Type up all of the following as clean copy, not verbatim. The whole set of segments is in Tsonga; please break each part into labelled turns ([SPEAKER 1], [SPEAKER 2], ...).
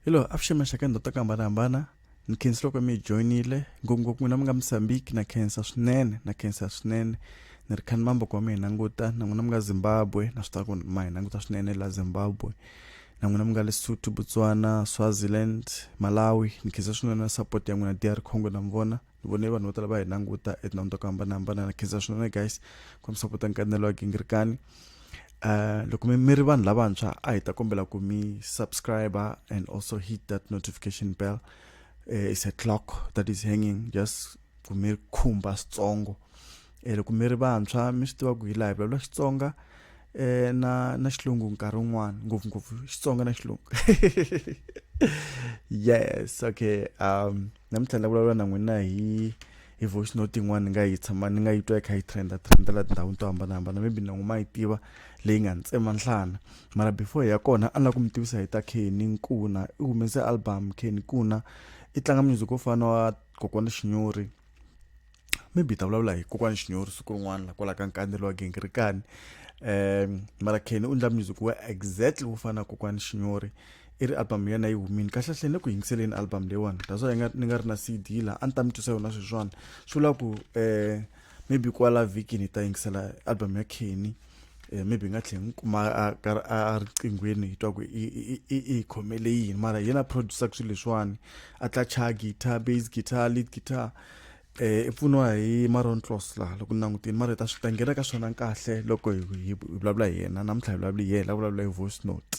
[SPEAKER 1] Hello, afshema shaka ndota kambana Nkenslo kwa mi joinile ngongo kuna mga Mozambique na Kensa swinene ni ri khani mambo kwa mi nanguta na n'wina mga Zimbabwe na swi tiva ku ma hi nanguta swinene la Zimbabwe na n'wina mga Lesotho, Botswana, Swaziland, Malawi ni khensa swinene na support ya n'wina DR Congo na mvona ni vone vanhu vo tala va hi nanguta etindhawini to hambanahambana na khensa swinene guys kwa mi support Nkanelo Gingirikani. Loko mi ri vanhu lavantshwa a hi ta kombela ku mi subscriber and also hit that notification bell. It's a clock that is hanging just ku mi khumba Xitsongo. Loko mi ri vantshwa mi swi tiva ku hi laha hi vulavula Xitsonga na Xilungu nkarhi wun'wana ngopfungopfu Xitsonga na Xilungu. Yes, okay. Namuntlha ni vulavula na n'wina hi voice note yin'wana ni nga yi twa kha yi trendela tindhawini to hambanahambana maybe na n'wina yi tiva leyi nga ni tsema nhlana mara before ya kona a ni lava ku mi tivisa hi ta Kenny Nkuna i humese album. Kenny Nkuna i tlanga music wo fana wa kokwana Xinyori, maybe ta vulavula hi kokwana Xinyori siku rin'wana la kwala ka Nkanelo Gingirikani. Mara Kenny u endla music wa exactly wo fana na kokwana Xinyori. I ri album ya yena yi humile kahle hle ni ku yingiseleni album leyiwani that's why ni nga ri na CD la a ni ta mi twisa yona sweswiwani swi vula ku maybe kwala vhikini hi ta yingisela album ya Kenny. Maybe nga tlhela n'wi kuma a riqinghweni hi twa ku i khomele yini mara yena producer swilo leswiwani a tla chaya guitar, bass guitar, lead guitar. I pfuniwa hi Maron Close la loko ni langutini mara hi ta swi ta nghena ka swona kahle loko hi vulavula hi yena namuntlha hi vulavula hi yena vulavula hi voice note.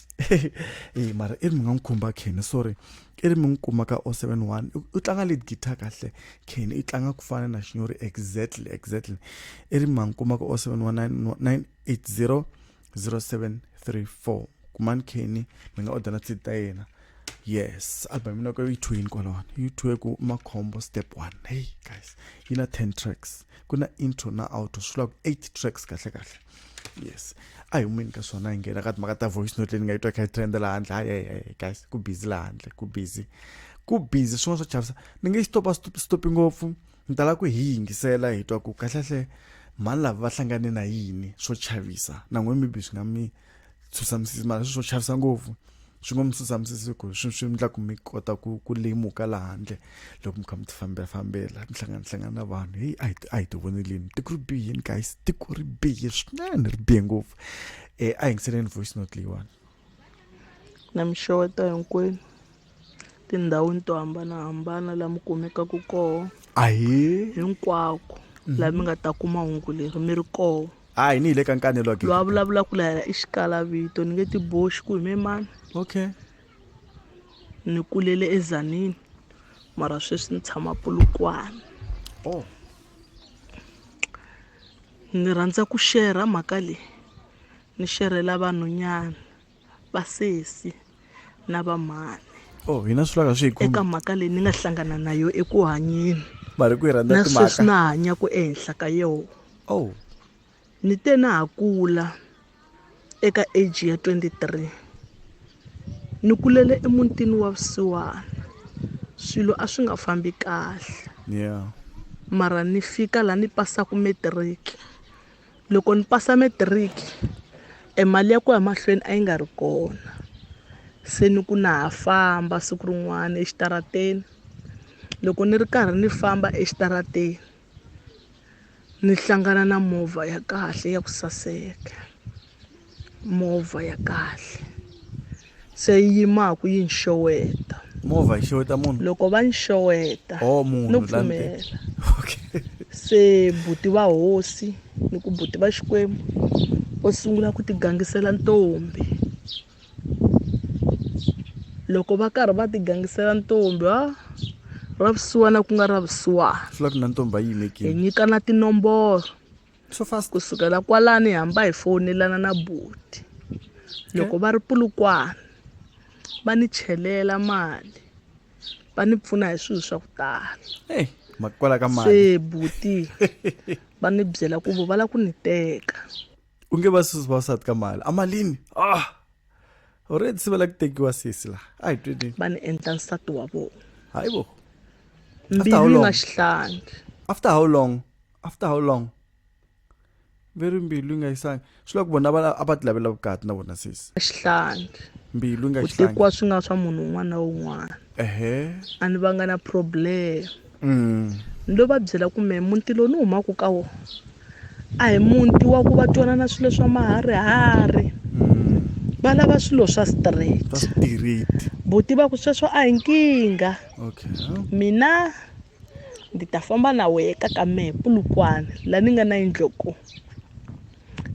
[SPEAKER 1] Mara i ri mi nga n'wi khumba Kenny sorry i ri mi n'wi kuma ka 071 u tlanga lead guitar kahle Kenny i tlanga ku fana na Xinyori exactly i ri mi nga n'wi kuma ka 071 980 0734 kumani Kenny mi nga order na tshiti ta yena. Yes, album mina ko yi twin kwalona yi twe ku Makhombo step 1. Hey guys, yi na 10 tracks kuna intro na outro swi vula ku 8 tracks kahle. Yes, a hi humeni ka swona hi nghena ka timhaka ta voice note leyi ni nga yi twa kha yi trend la handle. Hayi guys ku busy la handle ku busy swin'wana swo chavisa ni nge stopi ngopfu ni tala ku hi yingisela hi twa ku kahle mani lava va hlangane na yini swo chavisa na n'we maybe swi nga mi susamisisi mara swo chavisa ngopfu swi nga mi susamisisi ku swi endla ku mi kota ku lemuka la handle loko mi kha mi ti fambela mi hlangana na vanhu hey a hi ti voneleni tiko ri bihini guys tiko ri bihe swinene ri bihe ngopfu. A hi yingiseleni voice note leyiwani.
[SPEAKER 2] Na mi xeweta hinkwenu tindhawini to hambanahambana laha mi kumekaka koho hinkwako laha mi nga ta kuma hungu leri mi ri koho.
[SPEAKER 1] Hayi ni hi le ka Nkanelo
[SPEAKER 2] loyi a vulavulaka laha i xikalavito ni nge ti boxi ku hi mani.
[SPEAKER 1] Okay.
[SPEAKER 2] Ni kulele eZanini mara sweswi ni tshama Polokwane.
[SPEAKER 1] Oh.
[SPEAKER 2] Ni rhandza ku share mhaka leyi ni sherela vanhwanyana vasesi na vamhani
[SPEAKER 1] Hina swi laka swi hi khumba
[SPEAKER 2] eka mhaka leyi ni nga hlangana na yo eku hanyeni
[SPEAKER 1] mara ku yi rhandza
[SPEAKER 2] na
[SPEAKER 1] timhaka.
[SPEAKER 2] sweswi na hanyaka ehenhla ka yona. Ni te na ha kula eka age ya 23 ni kulele emutini wa vusiwana swilo a swi nga fambi kahle.
[SPEAKER 1] Yeah.
[SPEAKER 2] Mara ni fika la ni pasaka matric. Loko ni pasa matric mali ya ku ya mahlweni a yi nga ri kona se ni ku na ha famba siku rin'wana exitarateni. Loko ni ri karhi ni famba exitarateni ni hlangana na movha ya kahle ya ku saseka, movha ya kahle se yi yimaku yi ni xeweta.
[SPEAKER 1] Movha yi xeweta munhu.
[SPEAKER 2] Loko va ni xeweta
[SPEAKER 1] Munhu
[SPEAKER 2] no pfumela.
[SPEAKER 1] Okay.
[SPEAKER 2] Se buti va hosi ni ku buti va Xikwembu va sungula ku ti gangisela ntombi. Loko va karhi va ti gangisela ntombi ra vusiwana ku nga ra vusiwana
[SPEAKER 1] Swi laka na ntombi yi yimekile.
[SPEAKER 2] hi nyikana tinomboro
[SPEAKER 1] So fast.
[SPEAKER 2] kusukela kwalani hi hamba hi fonelana na buti. Loko va ri Polokwane va ni chelela mali va ni pfuna hi swilo swa ku tala.
[SPEAKER 1] Hey, makwala ka mali.
[SPEAKER 2] Se buti va ni byela ku vo va la ku ni teka.
[SPEAKER 1] U nge va susi vasati ka mali amalini already se va la ku tekiwa sisi la a hi twini.
[SPEAKER 2] Va ni endla nsati wa vona.
[SPEAKER 1] Hayi bo.
[SPEAKER 2] Mbilu yi nga xihlangi.
[SPEAKER 1] After how long very mbilu yi nga yisangi swi la ku vona a va ti lavela vukati na vona sisi.
[SPEAKER 2] Xihlangi.
[SPEAKER 1] mbilu nga
[SPEAKER 2] ku
[SPEAKER 1] xihlangi
[SPEAKER 2] tekiwa swi nga swa munhu un'wana na un'wana a ni va nga na problem ni lo va byela ku me muti lowu ni humaka ka wo a hi muti wa ku va twanana swilo swa maharihari va lava swilo swa straight buti va ku sweswo a hi nkingha mina ndi ta famba na wehe ka mehe Polokwane la ni nga na yindlo ko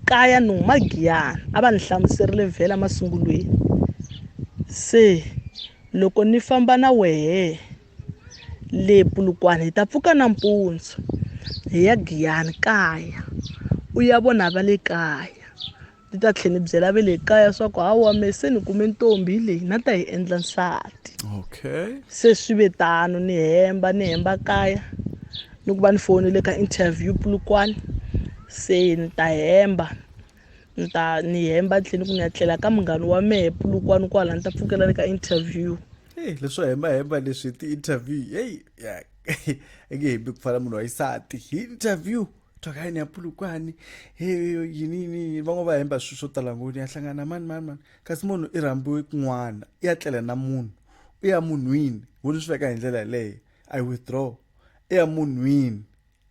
[SPEAKER 2] kaya ni huma Giyani a va ni hlamuserile vhela masungulweni se loko ni famba na wehe le Polokwane hi ta pfuka nampundzu hi ya Giyani kaya u ya vona va le kaya ni ta tlhela ni byela va le kaya swa ku hawa me se ni kume ntombi leyi na ta hi endla nsati se swi ve tano ni hemba kaya ni ku va ni fonele ka interview Polokwane se ni ta hemba ni hemba tlhela ni ku ni ya tlela ka munghana wa mehe Polokwane kwala ni ta pfukela ni ka interview
[SPEAKER 1] leswo hemba leswi ti-interview nge hembi ku fana munhu wa xisati hi interview twakani ya Polokwane yini van'wana va hemba swilo swo tala ngoni ya hlangana mani kasi munhu i rhambiwe kun'wana i ya tlela na munhu u ya munhwini wu swi veka hi ndlela yaleyo I withdraw i ya munhwini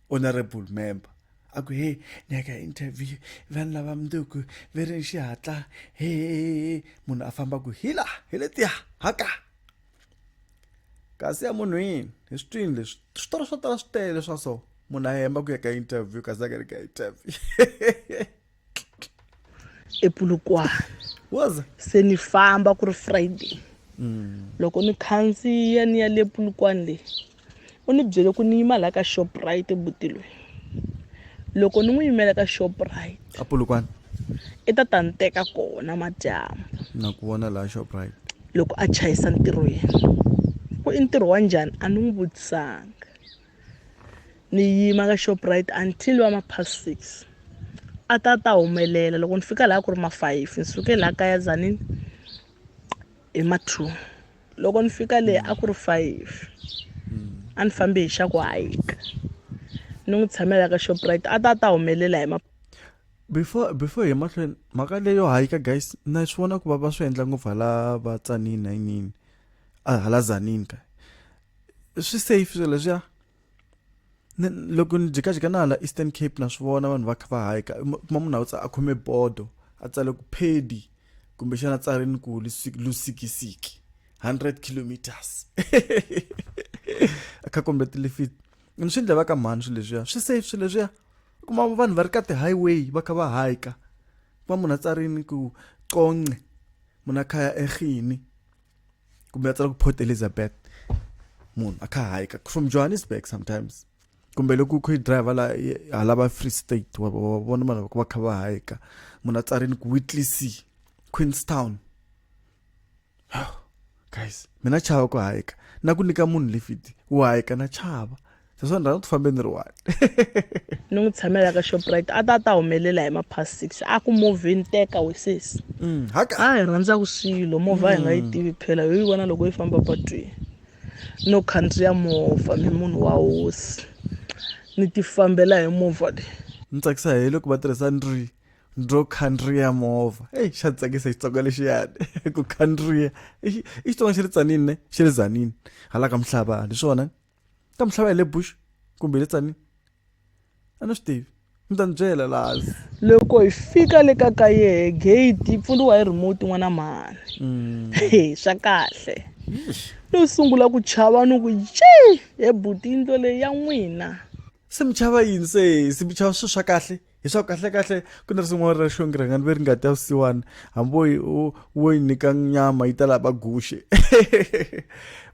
[SPEAKER 1] honorable member aku ni ya ka interview vanhu lava mundzuku ve ri xihatla munhu a famba ku hi letiya haka kasi ya munhwini hi switwini leswi switori swo tala swi tele swa so munhu a hemba ku ya ka interview kasi a ka ri ka interview
[SPEAKER 2] ePolokwane se ni famba ku ri Friday loko ni khandziya ni ya le Polokwane le u ni byele ku ni yima la ka Shoprite buti loyi loko ni n'wi yimela ka Shoprite
[SPEAKER 1] a Polokwane
[SPEAKER 2] i ta ni teka kona madyambu
[SPEAKER 1] na ku vona la Shoprite
[SPEAKER 2] loko a chayisa ntirhweni ku i ntirho wa njhani a ni n'wi vutisanga ni yima ka Shoprite until wa ma-past 6 a ta humelela loko ni fika laha ku ri ma-5 ni suke laha kaya Tzaneen hi ma-2 loko ni fika le a ku ri 5 a ni fambe hi xa ku hayika ni n'wi tshamela ka Shoprite a ta humelela hi
[SPEAKER 1] before hi mahlweni mhaka leyo hayika guys na swi vona ku va swi endla ngopfu hala va Tzaneen na yinini hala Tzaneen ka swi safe swilo leswiya loko ni jikajika na hala Eastern Cape na swi vona vanhu va kha va hayika kuma munhu a khome bodo a tsale ku pedi kumbe xana tsarini ku lusikisiki 100 kilometers a kha kombe tilifit ni swi endla va ka mhani swilo leswiya swi safe swilo leswiya kuma vanhu va ri ka ti-highway va kha va hayika kuma munhu a tsarini ku Qonce munhu a khaya eGini kumbe a tsala ku Port Elizabeth munhu a kha hayika from Johannesburg sometimes kumbe loko ku driver la hala va Free State wa vona vanhu va kha va hayika munhu a tsarini ku Whittlesea Queenstown guys mina chava ku hayika na ku nyika munhu lifiti wo hayika na chava saswo ndzi fambe ni ri one
[SPEAKER 2] ni n'wi tshamela ka Shoprite a ta humelela hi ma-past 6 a ku movheni teka wisesi a hi rhandzaku swilo movha hi nga yi tivi phela hi vona loko yi famba patwini no khandziya movha mi munhu wa hosi ni ti fambela hi movha leyi
[SPEAKER 1] ni tsakisa hi loko va tirhisa ndro khandziya movha xa tsakisa xitsonga lexiyani ku khandziya i xitsonga xi ri Tzaneen ne xi ri Tzaneen hala ka Mhlaba hi swona ka Mhlaba le bush kumbe le Tzaneen a ni swi tivi mi ta ni byela laha
[SPEAKER 2] loko hi fika le ka yehe gate yi pfuriwa hi remote n'wana mhani swa kahle no sungula ku chava no ku he buti yindlo leyi ya n'wina
[SPEAKER 1] se mi chava yini se mi chava swilo swa kahle hi swa kahle ku na rin'wana ra xongirangani ve ri nga ta vusiwana hambi wo yi nyika nyama yi ta lava guxe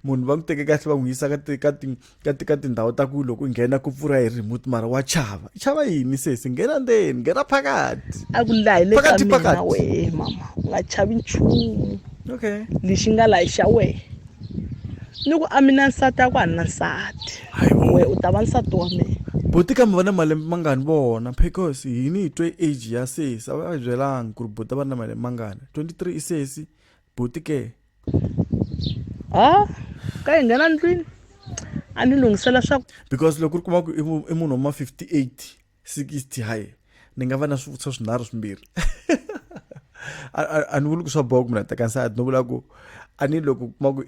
[SPEAKER 1] munhu va n'wi teke kahle va n'wi yisa ka tindhawu ta ku loko nghena ku pfura hi remote mara wa chava yini se nghena ndzeni nghena phakati
[SPEAKER 2] a ku lahi le ka mina wehe mama u nga chavi nchumu lexi nga lahi xa wehe ni ku a mina nsati a ku a ni na nsati we u ta va nsati wa mina
[SPEAKER 1] buti kambe va na malembe mangani vona because hini hi twe age ya sesi a va byelanga ku ri buti va na malembe mangani 23 i sesi buti ke
[SPEAKER 2] ka hi nghena ndlwini a ni lunghisela
[SPEAKER 1] because loko ri kuma ku i munhu wa ma 58 60 hayi ni nga va na swivutiso swinharhu swimbirhi a ni vuli ku swa boha ku mina teka nsati no vula ku a ni loko kuma ku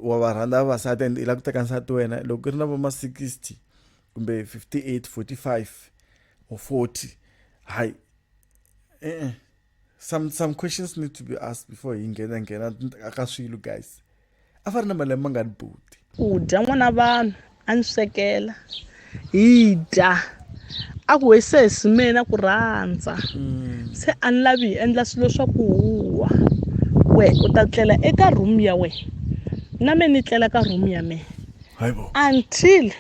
[SPEAKER 1] wa va rhandza vavasati and i lava ku teka nsati wena loko ri na vo ma 60 kumbe 58 45 or 40 hayi some questions need to be asked before hi nghena aka swilo guys a fa ri na malembe nga ni buti
[SPEAKER 2] u dya n'wana vanhu a ni swekela hi dya a ku wesesi mina ku rhandza se a ni lavi hi endla swilo swa ku huwa we u ta tlela eka room ya we na me ni tlela ka room ya me
[SPEAKER 1] hayibo
[SPEAKER 2] until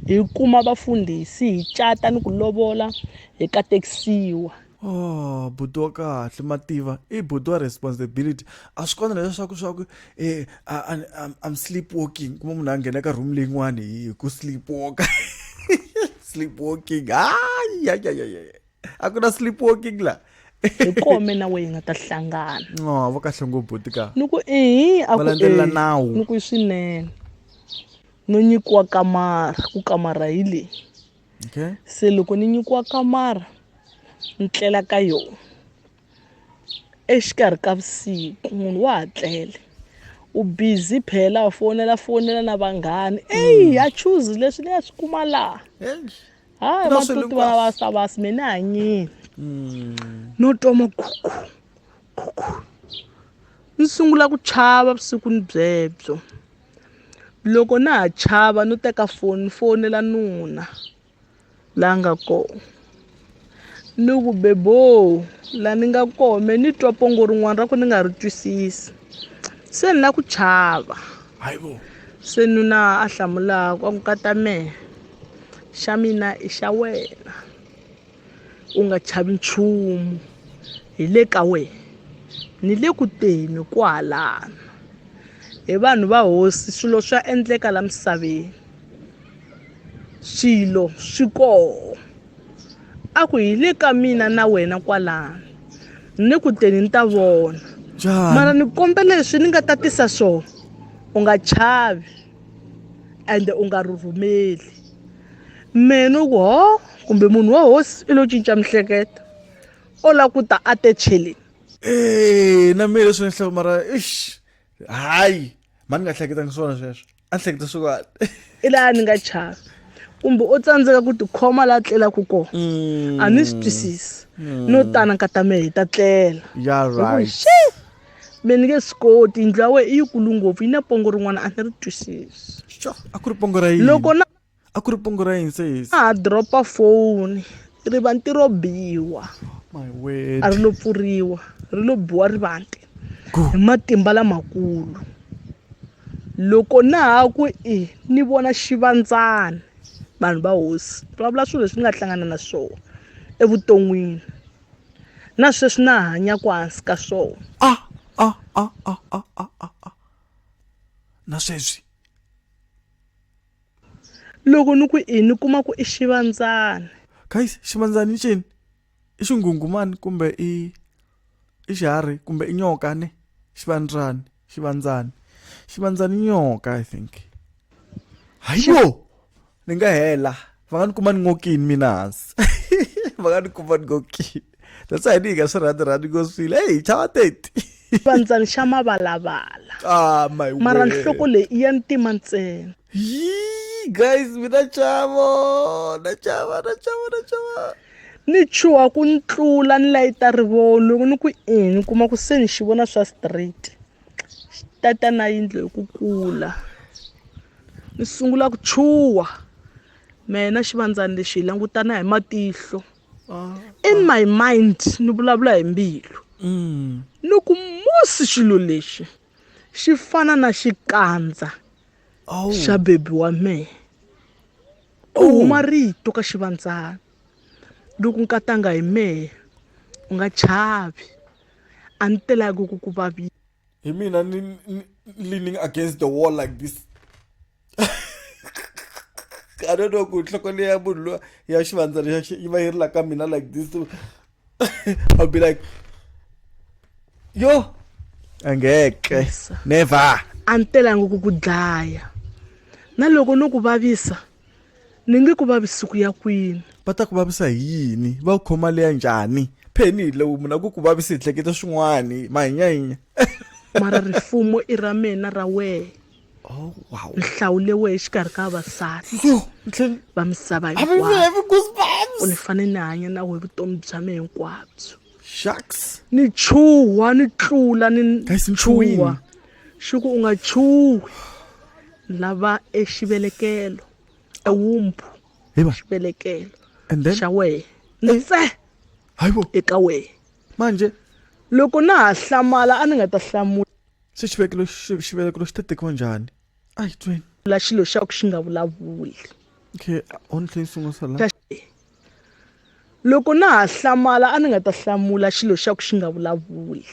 [SPEAKER 2] hi kuma vafundhisi hi cata ni ku lovola hi katekisiwa
[SPEAKER 1] oh buti wa kahle mativa i buti wa responsibility a swi kona leswaku I'm sleepwalking kuma munhu a nghena ka room leyin'wani hi ku sleepwalker sleepwalking ya a ku na sleepwalking la
[SPEAKER 2] hi kome na we hi nga ta hlangana
[SPEAKER 1] va kahle ngopfu buti ka
[SPEAKER 2] ni ku a
[SPEAKER 1] va landzelela nawu
[SPEAKER 2] ni ku swinene no nyikiwa kamara ku kamara hi leyi
[SPEAKER 1] okay
[SPEAKER 2] se loko ni nyikiwa kamara ni tlela ka yona exikarhi ka vusiku munhu wa ha tlele u busy phela wa fonela na vanghani ya choose leswi ni ya swi kuma laha hayi matuti vana va savasi me ni hanyini no twa makhukhu ni sungula ku chava vusiku ni byebyo loko na ha chava no teka foni fonela nuna laha nga kona ni ku bebo laha ni nga kome ni twa pongo rin'wana ra ku ni nga ri twisisi se ni la ku chava
[SPEAKER 1] hayibo
[SPEAKER 2] se nuna a hlamulaka a ku kata mehe xa mina i xa wena u nga chavi nchumu hi le ka wena ni le ku teni kwalana hi vanhu va hosi swilo swa endleka la misaveni swilo swi koho a ku hi le ka mina na wena kwalana ni ku teni ni ta vona mara ni komba leswi ni nga ta tisa swona u nga chavi ende u nga rhurhumeli mena ku ho kumbe munhu wa hosi i lo cinca mihleketo o la ku ta a te cheleni
[SPEAKER 1] na mina leswi ni hleketa mara hayi mani nga hleketangi swona sweswo a ni hleketa swin'wana
[SPEAKER 2] i laha ni nga chavi kumbe u tsandzeka ku tikhoma laha tlelaku kona a ni swi twisisi no tana nkata mehe hi ta tlela me ni nge swi koti yindlu ya wena i yikulu ngopfu yi na pongo rin'wana a ni ri twisisi
[SPEAKER 1] a ku ri pongo ra yini
[SPEAKER 2] loko
[SPEAKER 1] a ku ri pongo ra yini se
[SPEAKER 2] a ha dropa foni rivanti ro biwa
[SPEAKER 1] my word
[SPEAKER 2] a ri lo pfuriwa ri lo biwa rivanti hi matimba lamakulu loko na ha ku ni vona xivandzana vanhu va hosi vulavula swilo leswi ni nga hlangana na swona evuton'wini na sweswi na hanya ku hansi ka swona
[SPEAKER 1] na sweswi
[SPEAKER 2] loko ni ku ni kuma ku i xivandzana
[SPEAKER 1] guys xivandzani i cini i xingungumani kumbe i xiharhi kumbe i nyoka ne xivandzani nyoka I think hayibo ni nga hela va nga ni kuma ni ngokini mina hansi va nga ni kuma ni ngokini that's why ni nga swi rhandzi ngoswile hey chava teti
[SPEAKER 2] xivandzani xa mavalavala
[SPEAKER 1] my word
[SPEAKER 2] mara nhloko leyi i ya ntima ntsena
[SPEAKER 1] guys mina chavo na chava
[SPEAKER 2] ni chuha ku ni tlula ni layita rivolo loko ni ku ni kuma ku se ni xi vona swa straight xi tata na yindlu hi ku kula ni sungula ku chuha mina xivandzani lexi hi langutana hi matihlo in my mind ni vulavula hi mbilu ni ku musi xilo lexi xi fana na xikandza xa bebi wa mehe ku huma rito ka xivandzani loko nkatanga hi mehe u nga chavi a ni telanga ku vavisa
[SPEAKER 1] hi mina ni leaning against the wall like this I don't know ku nhloko leyi ya munhu loyi ya xivandzani yi va yi ri la ka mina like this I'll be like yo angeke never
[SPEAKER 2] a ni telanga ku dlaya na loko no ku vavisa ni nge ku vavisi ku ya kwini
[SPEAKER 1] va ta ku vavisa hi yini va ku khoma leya njhani pheni lowu mina ku vavisa hi hleketa swin'wani mahinyanya
[SPEAKER 2] mara rifumo i ra mina ra wehe
[SPEAKER 1] oh wow
[SPEAKER 2] ni hlawule wehe xikarhi ka vasati va misava
[SPEAKER 1] goosebumps
[SPEAKER 2] ni fanele ni hanya na wehe vutomi bya mina hinkwabyo
[SPEAKER 1] shucks
[SPEAKER 2] ni chuha ni tlula ni
[SPEAKER 1] Guys, ni
[SPEAKER 2] chuha xuku u nga chuhi lava exivelekelo ewumpu xivelekelo
[SPEAKER 1] and then
[SPEAKER 2] xa wehe nse
[SPEAKER 1] hayibo
[SPEAKER 2] eka wehe
[SPEAKER 1] manje
[SPEAKER 2] loko na ha hlamala a ni nga ta hlamula
[SPEAKER 1] se xivelekelo xi ta tekiwa njhani ayi twini
[SPEAKER 2] la xilo xa ku xi nga vulavuli
[SPEAKER 1] okay on tlhela sungula sala
[SPEAKER 2] loko na ha hlamala a ni nga ta hlamula xilo xa ku xi nga vulavuli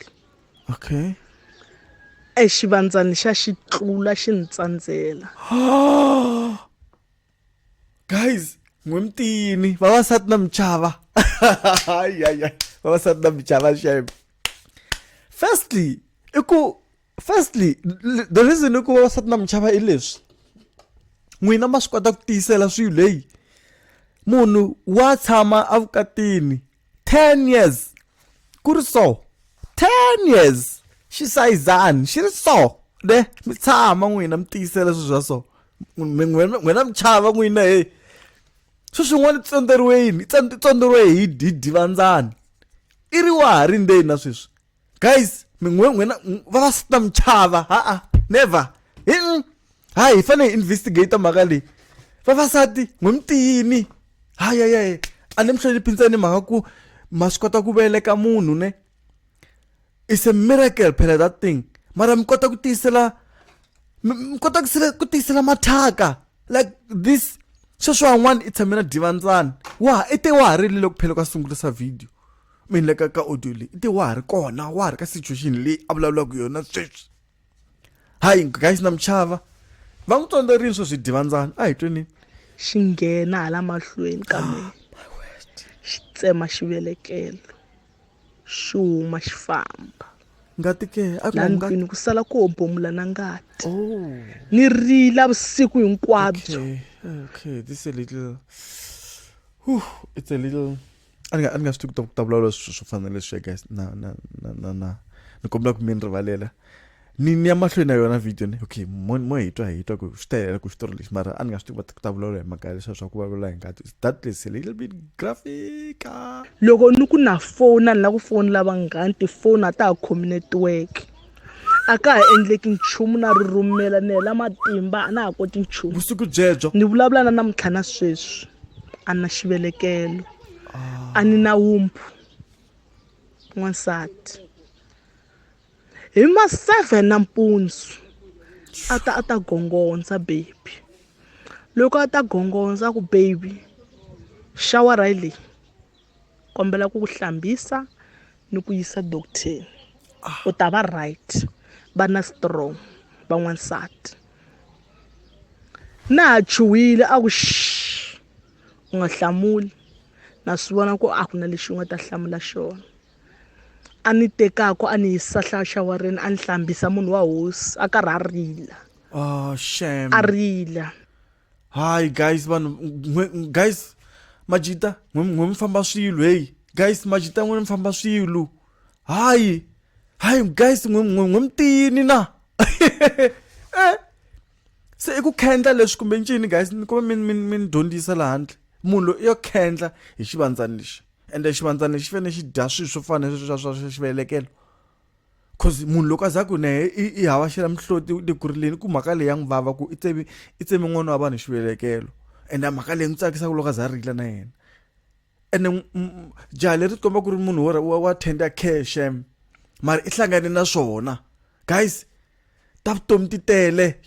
[SPEAKER 1] okay
[SPEAKER 2] exivandzani xa xi tlula xi ni tsandzela
[SPEAKER 1] guys n'wemtini vavasati na michava ayaya vavasati na michava shem firstly the reason ku vavasati na michava i leswi n'wina ma swi kota ku tiyisela swilo leyi munhu wa tshama evukatini 10 years ku ri so 10 years xi sayizani xi ri so ne mi tshama n'wina mi tiyisela swilo swa so n'wina michava n'wina he swilo swin'wana tsonderiwe hi divandzani i ri wa ha ri ndzeni na sweswi guys n'wina vavasati na michava never hayi hi fanele hi investigate mhaka leyi vavasati n'wemtini hayi a ni mi hloniphisa mhaka ku ma swi kota ku veleka munhu ne it's a miracle phela that thing mara mi kota ku tiyisela mathaka like this sweswiwan'wana i tshamela divandzani i te wa ha ri loko phela ka sungulisa video mina le ka audio leyi i te wa ha ri kona wa ha ri ka situation leyi a vulavulaka yona sweswi hayi guys na michava va n'wi tsonderini swo swi divandzani a hi twenini
[SPEAKER 2] xi nghena hala mahlweni ka mina xi tsema xivelekelo xi huma xi famba
[SPEAKER 1] ngati ke
[SPEAKER 2] laha ndlwini ku sala ku hombomola na ngati ni rila vusiku hinkwabyo
[SPEAKER 1] okay this is a little it's a little a ni nga swi ku ta vulavula swo fana na leswi guys na ni kombela ku mi ni rivalela ni ya mahlweni na yona video ne okay mo hi twa ku swi ta hela ku xitori lexi mara a ni nga swi ku ta vulavula hi mhaka leswiya swa ku vulavula hi ngati that is a little bit graphic
[SPEAKER 2] loko ni ku na fona ni lava ku fonela vanghani tifoni a ta ha khomi network a ka ha endleki nchumu na rirumela ni hela matimba a na ha koti nchumu
[SPEAKER 1] vusiku byebyo
[SPEAKER 2] ni vulavula na namuntlha na sweswi a na xivelekelo a ni na wumpu n'wansati hi ma 7 nampundzu a ta gongondza baby loko a ta gongondza ku baby shawara yi leyi kombela ku hlambisa ni ku yisa doctor u ta va right va na strong van'wansati na ha chuhile a ku u nga hlamuli na swi vona ku a ku na lexi u nga ta hlamula xona a ni tekako a ni yisa shawareni a ni hlambisa munhu wa hosi a karhi a rila
[SPEAKER 1] shame
[SPEAKER 2] a rila
[SPEAKER 1] hayi guys guys majita n'we mi famba swilo hey guys majita n'we mi famba swilo hayi guys n'we mi tiyini na se i ku khendla leswi kumbe ncini guys ni kuma mi dyondzisa laha handle munhu loyi yo khendla hi xivandzani lexi ende xivandzani lexi fanele xi dya swilo swo fana swa xivelekelo cause munhu loko a za ku ne i hava xi la mihloti dekurileni ku mhaka leyi ya n'wi vava ku i tsemi n'wana wa vanhu xivelekelo ende mhaka leyi n'wi tsakisaka loko a za rila na yena ende jaha leri komba ku ri munhu wa tender care shem mara i hlangane na swona guys ta vutomi ti tele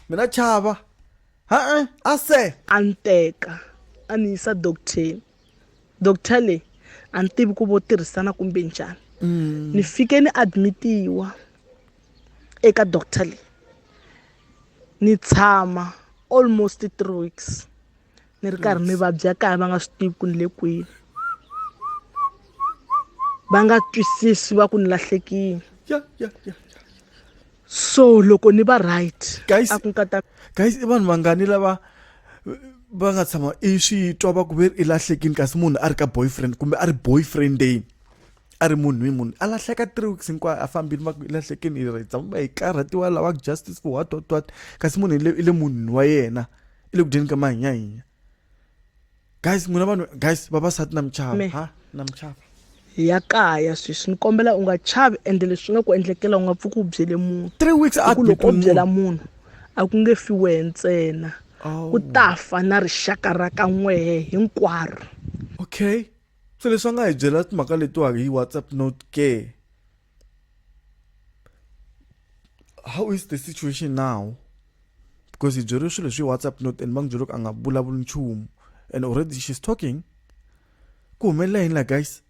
[SPEAKER 1] mina chava a se
[SPEAKER 2] a ni teka a ni yisa doctor leyi a ni tivi ku vo tirhisana kumbe njhani ni fike ni admitiwa eka doctor leyi ni tshama almost 3 weeks ni ri karhi ni vabya kaya va nga swi tivi ku ni le kwini va nga twisisi va ku ni lahlekile so loko ni va right
[SPEAKER 1] guys
[SPEAKER 2] a ku nkata
[SPEAKER 1] guys i vanhu vangani lava va nga tshama i swi twa va ku ve i lahlekini kasi munhu a ri ka boyfriend kumbe a ri boyfriendeni a ri munhu a lahleka 3 weeks hinkwayo a fambile va ku i lahlekini i tshama hi karhatiwa lava justice for what kasi munhu i le munhwini wa yena i le ku dyeni ka mahinyahinya. Guys n'wina vanhu guys vavasati na michava na michava
[SPEAKER 2] hi ya kaya sweswi ni kombela u nga chavi ende leswi nga ku endlekela u nga pfuki u byele munhu
[SPEAKER 1] 3 weeks a
[SPEAKER 2] ku loko u byela munhu a ku nge fi wehe ntsena ku ta fa na rixaka ra ka n'wehe hinkwaro.
[SPEAKER 1] Okay, so leswi nga hi byela timhaka letiwaka hi WhatsApp note ke how is the situation now because hi byeriwe swilo leswi hi WhatsApp note and va n'wi byeriwe ku a nga vulavuli nchumu and already she's talking ku humelela yini la guys.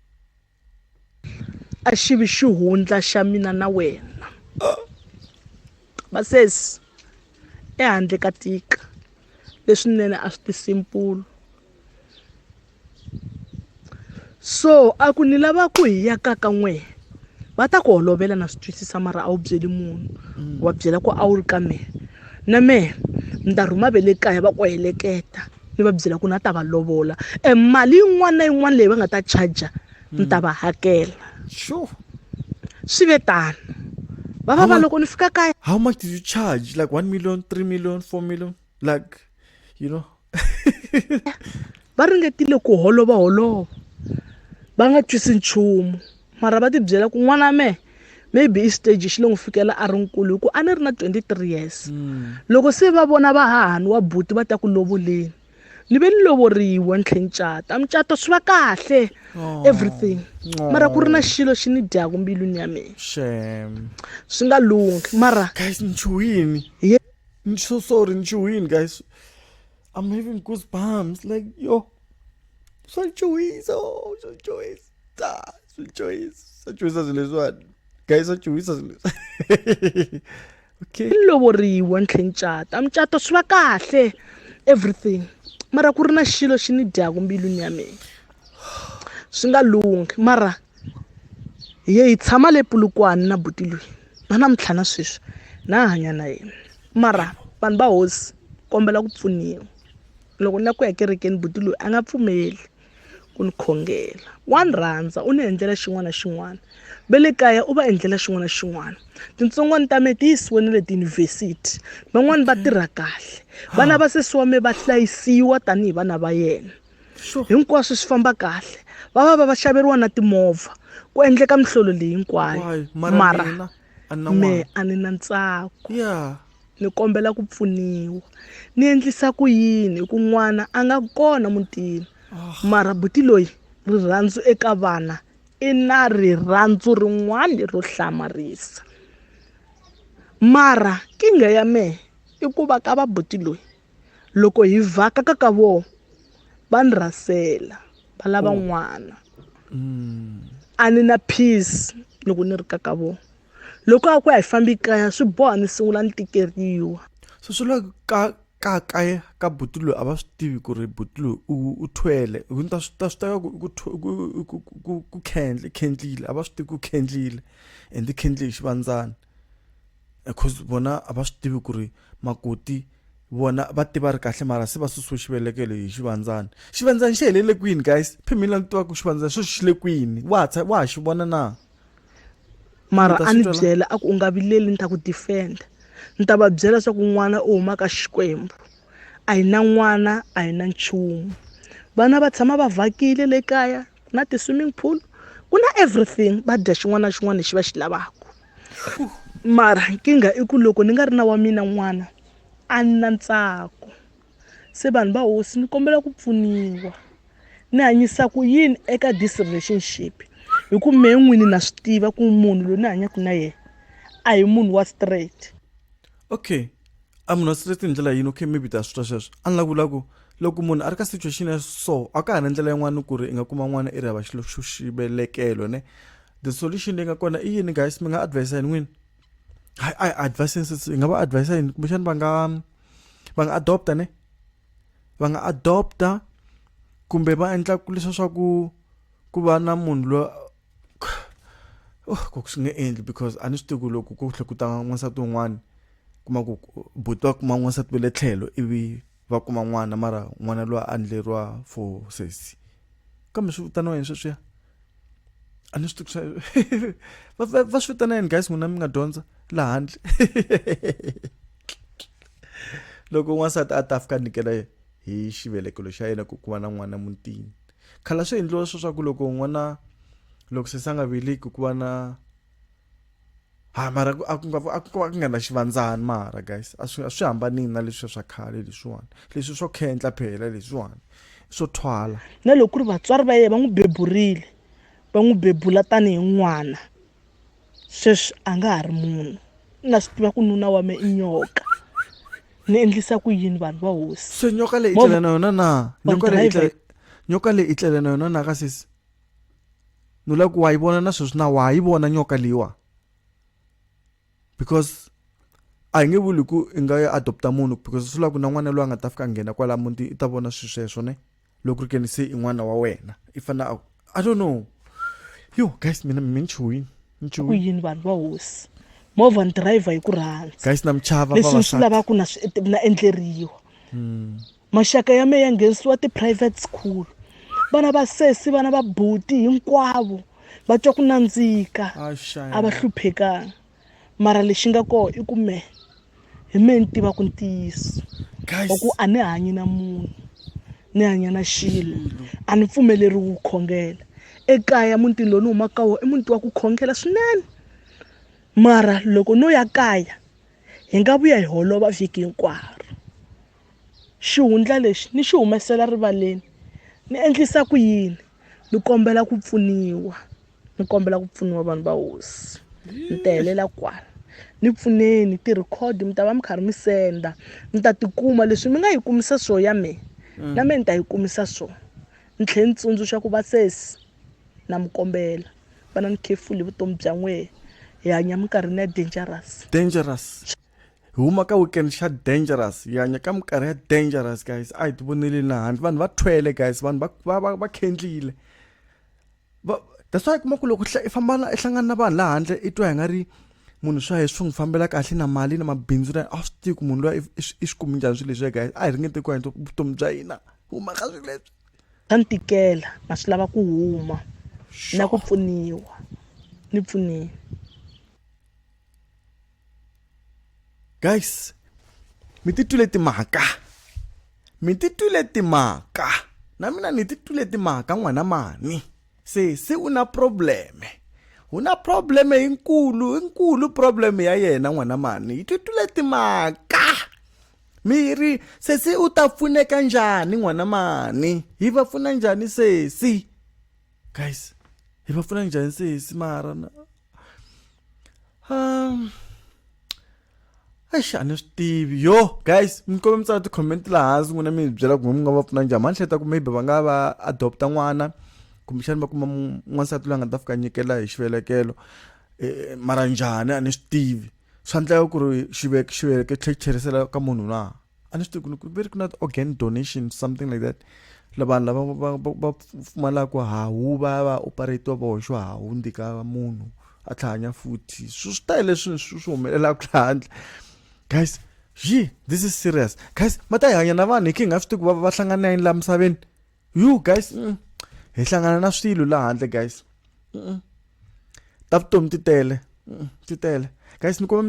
[SPEAKER 2] A xivi xihundla xa mina na wena vasesi ehandle ka tika leswinene a swi tisimpulo so a ku ni lava ku hi ya ka n'wehe va ta ku holovela na swi twisisa mara a wu byeli munhu wa byela ku a wu ri ka mehe na mehe ni ta rhuma ve le kaya va ku heleketa ni va byela ku na ta va lovola mali yin'wana na yin'wana leyi va nga ta charger ni ta va hakela.
[SPEAKER 1] Sure.
[SPEAKER 2] Swi ve tano va loko ni fika kaya.
[SPEAKER 1] How much did you charge? Like 1 million, 3 million, 4 million? Like, you know?
[SPEAKER 2] Va ringetile ku holova va nga twisi nchumu mara va ti byela ku n'wana mehe maybe i stage xi le n'wi fikela a ri nkulu hi ku a ni ri na 23 years loko se va vona va hahani wa buti va ta ku lovoleni ni ve ni lovoriwa ni tlhe ncata mucato swi va kahle everything mara ku ri na xilo xi ni dyaku mbilwini ya mina
[SPEAKER 1] Shame.
[SPEAKER 2] swi nga lungi mara
[SPEAKER 1] Guys, nchuhini. I'm so sorry, nchuhini, guys. I'm having goosebumps. Like, yo. So chuhisa, so chuhisa. So chuhisa zileswani. Guys, so chuhisa zileswani. Okay.
[SPEAKER 2] ni lovoriwa ni tlhe ncata mucato swi va kahle everything mara ku ri na xilo xi ni dyaku mbilwini ya mina swi nga lungi mara hi tshama le Polokwane na buti loyi va na mintlhana sweswi na hanya na yena mara vanhu va hosi kombela ku pfuniwa loko ni ya ku ya kerekeni buti loyi a nga pfumeli ku ni khongela wa ni rhandza u ni endlela xin'wana na xin'wana ve le kaya u va endlela xin'wana na xin'wana tintsongwana ta me ti yisiwe ni le tiyunivhesiti van'wani va tirha kahle vana va sesi wa me va hlayisiwa tanihi vana va yena hinkwaswo swi famba kahle va xaveriwa na timovha ku endleka mihlolo leyi hinkwayo mara me a ni na ntsako ni kombela ku pfuniwa ni endlisa ku yini hi ku n'wana a nga kona mutini mara buti loyi rirhandzu eka vana i na rirhandzu rin'wana ro hlamarisa mara kinga ya mehe i ku va ka va buti loyi loko hi vhaka ka vona va ni rasela va lava n'wana a ni na peace loko ni ri ka vona loko a ku ya hi fambi kaya swi boha ni sungula ni tikeriwa
[SPEAKER 1] so swi la kaya ka buti loyi a va swi tivi ku ri buti loyi u thwele hi ta swi teka ku khendlile a va swi tivi ku khendlile and khendlile hi xivandzana because bona a va swi tivi ku ri makoti vona va tiva ri kahle mara se va susiwe xivelekelo hi xivandzana xi helele kwini guys phimila ni tiva ku xivandzana xo xi le kwini wa ha xi vona na
[SPEAKER 2] mara a ni byela a ku u nga vileli ni ta ku defenda ni ta va byela swa ku n'wana u huma ka Xikwembu a hi na n'wana a hi na nchumu vana va tshama va vhakile le kaya na ti-swimming pool ku na everything va dya xin'wana na xin'wana lexi va xi lavaka mara nkingha i ku loko ni nga ri na wa mina n'wana a ni na ntsako se vanhu va hosi ni kombela ku pfuniwa ni hanyisa ku yini eka this relationship hi ku mehe n'wini na swi tiva ku munhu loyi ni hanyaka na yena a hi munhu wa straight.
[SPEAKER 1] Okay, a munhu wa straight hi ndlela yini okay maybe ta swi twa sweswo a ni la ku vula ku loko munhu a ri ka situation ya so a ka ha na ndlela yin'wana ku ri i nga kuma n'wana i ri hava xivelekelo ne the solution leyi nga kona i yini guys mi nga advise yini n'wini I advise hi nga va advise yini kumbexani va nga adopta ne va nga adopta kumbe va endla leswa swa ku va na munhu loyi ku swi nge endli because a ni swi tivi ku loko ku tlhela ku ta n'wansati wun'wana kuma ku buti wa kuma n'wansati ve le tlhelo ivi va kuma n'wana mara n'wana loyi a endleriwa for sesi kambe swi vitaniwa yini sweswiya a ni swi tivi va swi vitana yini guys n'wina mi nga dyondza laha handle loko n'wansati a ta fika nyikela hi xivelekelo xa yena ku va na n'wana mutini khala swi endliwa swo swa ku loko n'wana loko se sa nga veleki ku va na mara a ku nga na xivandzani mara guys a swi hambanini na leswi swa khale leswiwani leswi swo khendla phela leswiwani swo thwala
[SPEAKER 2] na loko ku ri vatswari va yena va n'wi beburile va n'wi bebula tanihi n'wana sweswi a nga ha ri munhu na swi tiva ku nuna wa me i nyoka ni endlisa ku yini vanhu va hosi
[SPEAKER 1] se nyoka leyi itlela na yona na nyoka leyi itlela na yona na ka sisi no la ku wa yi vona na sweswi na wa yi vona nyoka leyiwa because a hi nge vuli ku i nga ya adopta munhu because swi la ku na n'wana loyi a nga ta fika nghena kwala muti i ta vona sweswo ne loko ri keni se i n'wana wa wena i fana I don't know yo guys mina mi nchuwini
[SPEAKER 2] ku yini vanhu va hosi movha ni driver hi ku rhandza
[SPEAKER 1] guys na mchava
[SPEAKER 2] leswi swi lavaka na endleriwa maxaka ya me ya nghenisiwa ti-private school vana va sesi vana va buti hinkwavo va twa ku nandzika a va hluphekanga mara lexi nga koho i ku me hi me ni tiva ku ntiyiso wa ku a ni hanyi na munhu ni hanya na xilo a ni pfumeleriwi ku khongela ekaya muntini lowu ni humaka ka wona i muti wa ku khongela swinene mara loko no ya kaya hi nga vuya hi holova vhiki hinkwaro xihundla lexi ni xi humesela rivaleni ni endlisa ku yini ni kombela ku pfuniwa vanhu va hosi ni ta helela kwala ni pfuneni ti-record mi ta va mi karhi mi senda mi ta tikuma leswi mi nga yi kumisa swo ya me na me ni ta yi kumisa swo ni tlhela ni tsundzuxa ku va sesi na mi kombela vana ni careful hi vutomi bya n'wehe hi hanya minkarhini ya
[SPEAKER 1] dangerous hi huma ka weekend xa dangerous hi hanya ka minkarhi ya dangerous guys a hi ti voneli na handle vanhu va twele guys vanhu va khendlile that's why kuma ku loko i famba i hlangana na vanhu laha handle i twa hi nga ri munhu swa hi swi n'wi fambela kahle na mali na mabindzu na a swi tivi ku munhu loyi i swi kumi njhani swilo leswi guys a hi ringete ku hanya vutomi bya hina huma ka swilo leswi
[SPEAKER 2] ta ni tikela na swi lava ku huma na ku pfuniwa ni pfuneni
[SPEAKER 1] guys mi titwile timhaka na mina ni titwile timhaka n'wana mani se una probleme inkulu probleme ya yena n'wana mani yi titwile timhaka miri sesi u ta pfuneka njhani n'wana mani hi va pfuna njhani sesi guys hi va pfuna njhani sesi mara a ni swi tivi yo guys mi kombela mi tsala ti-comment laha hansi n'wina mi byela ku mi nga va pfuna njhani mani hleta ku maybe va nga va adopta n'wana kumbexani va kuma n'wansati loyi a nga ta fika nyikela hi xivelekelo mara njhani a ni swi tivi swa endleka ku ri xiveleke tlhe cherisela ka munhu na a ni swi tivi ku veri ku na organ donation something like that vanhu lava va pfumalaka hawu va ya va operatiwa va hoxiwa hawu ndika munhu a tlhanya futhi swi tale leswi swi humelelaka laha handle guys this is serious guys mata hi hanya na vanhu hi ki hi nga swi tivi ku va hlangana na yini laha misaveni you guys hi hlangana na swilo laha handle guys ta vutomi ti tele guys ni kuma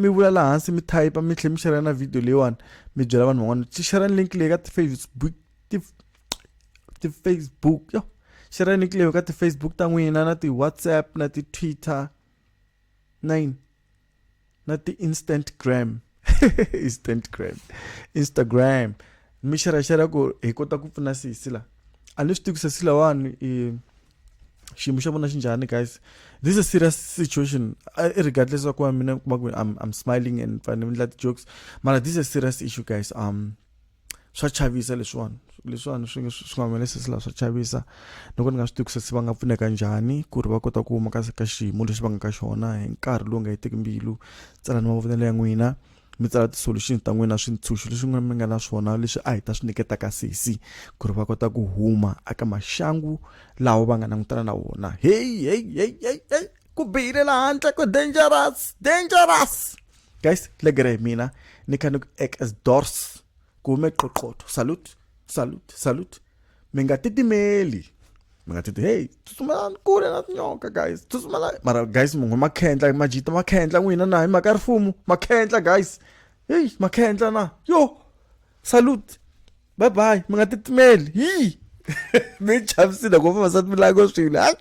[SPEAKER 1] mi vula laha hansi mi type mi tlhela mi share na video leyiwani mi byela vanhu van'wana ti share link leyi ka ti-Facebook yo share link leyi ka ti-Facebook ta n'wina na ti-WhatsApp na ti-Twitter na ti-Instagram mi share ku hi kota ku pfuna sisi la a ni swi tivi ku sisi lawani xiyimo xa vona xi njhani guys this is a serious situation regardless of ku mina I'm smiling and fani mi ndla ti-jokes mara this is a serious issue guys swa chavisa leswiwani swi nga humelela sisi la swa chavisa loko ni nga swi tivi ku sisi va nga pfuneka njhani ku ri va kota ku huma ka xiyimo lexi va nga ka xona hi nkarhi lowu nga heteki mbilu tsalani mavonelo ya n'wina mi tsala ti-solution ta n'wina swintshunxo leswi mi nga na swona leswi a hi ta swi nyiketa ka sisi ku ri va kota ku huma aka maxangu lawa va nga langutana na wona hey ku bihile laha handle ku dangerous guys legere hi mina ni kha ni ku act as doors ku hume qoqotho, salute mi nga titimeli, mi nga titi hey tsutsumelani kule na tinyoka guys, tsutsumela mara guys munhu makhendla majita makhendla n'wina na hi mhaka rifumo makhendla guys, hey makhendla na yo salute bye bye mi nga titimeli hi mi chavisile ku vavasati mi lava swilo hayi